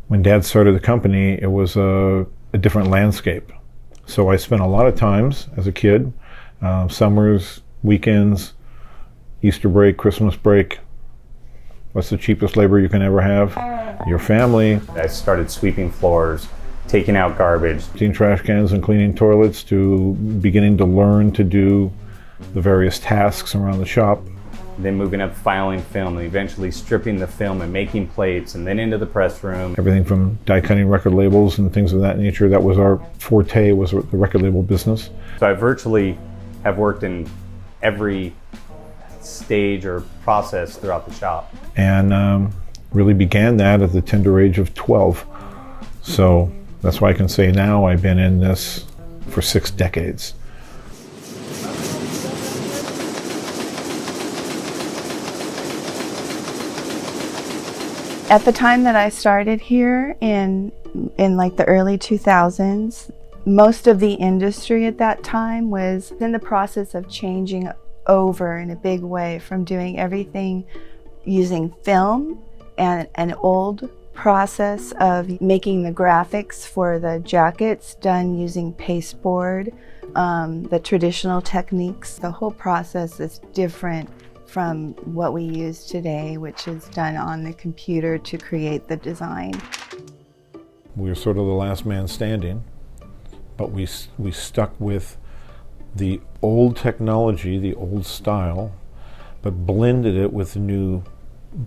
When Dad started the company, it was a different landscape. So I spent a lot of times as a kid, summers, weekends, Easter break, Christmas break. What's the cheapest labor you can ever have? Your family. I started sweeping floors, taking out garbage, Cleaning trash cans and cleaning toilets, to beginning to learn to do the various tasks around the shop. then moving up filing film and eventually stripping the film and making plates, and then into the press room. Everything from die cutting record labels and things of that nature. That was our forte, was the record label business. So I virtually have worked in every stage or process throughout the shop. And really began that at the tender age of 12. So that's why I can say now I've been in this for 6 decades. At the time that I started here in like the early 2000s, most of the industry at that time was in the process of changing over in a big way from doing everything using film and an old process of making the graphics for the jackets done using pasteboard, the traditional techniques. The whole process is different from what we use today, which is done on the computer to create the design. We were sort of the last man standing, but we stuck with the old technology, the old style, but blended it with new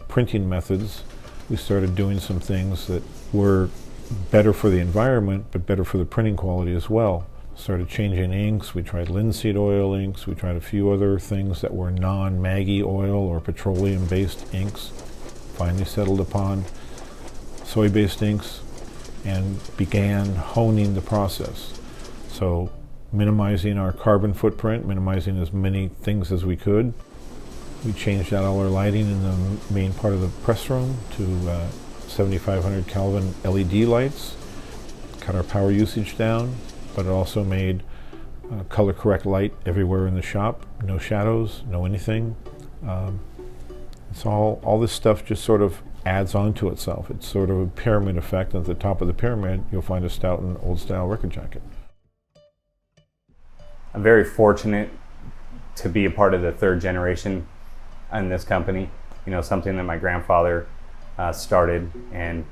printing methods. We started doing some things that were better for the environment, but better for the printing quality as well. Started changing inks. We tried linseed oil inks. We tried a few other things that were non-Maggi oil or petroleum-based inks. Finally settled upon soy-based inks and began honing the process. So minimizing our carbon footprint, minimizing as many things as we could. We changed out all our lighting in the main part of the press room to 7,500 Kelvin LED lights. Cut our power usage down, but it also made color correct light everywhere in the shop. No shadows, no anything. It's all this stuff just sort of adds on to itself. It's sort of a pyramid effect. At the top of the pyramid, you'll find a Stoughton old style record jacket. I'm very fortunate to be a part of the 3rd generation in this company. You know, something that my grandfather started and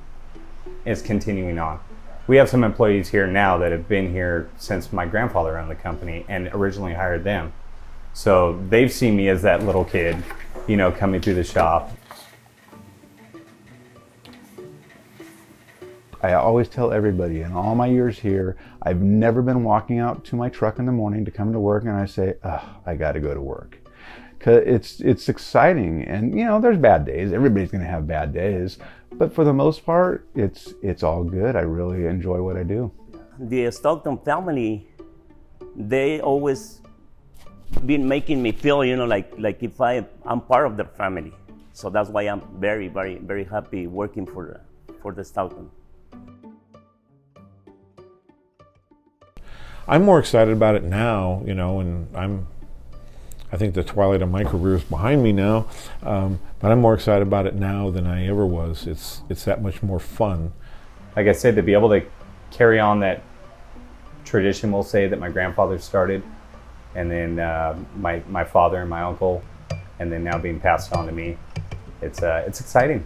is continuing on. We have some employees here now that have been here since my grandfather owned the company and originally hired them. So they've seen me as that little kid, you know, coming through the shop. I always tell everybody in all my years here, I've never been walking out to my truck in the morning to come to work and I say, I got to go to work. 'Cause it's exciting, and you know, there's bad days. Everybody's going to have bad days, but for the most part, it's all good. I really enjoy what I do. The Stoughton family, they always been making me feel, you know, like if I'm part of their family. So that's why I'm very, very, very happy working for the Stoughton. I'm more excited about it now, you know, and I think the twilight of my career is behind me now, but I'm more excited about it now than I ever was. It's that much more fun. Like I said, to be able to carry on that tradition, we'll say, that my grandfather started, and then my father and my uncle, and then now being passed on to me, it's exciting.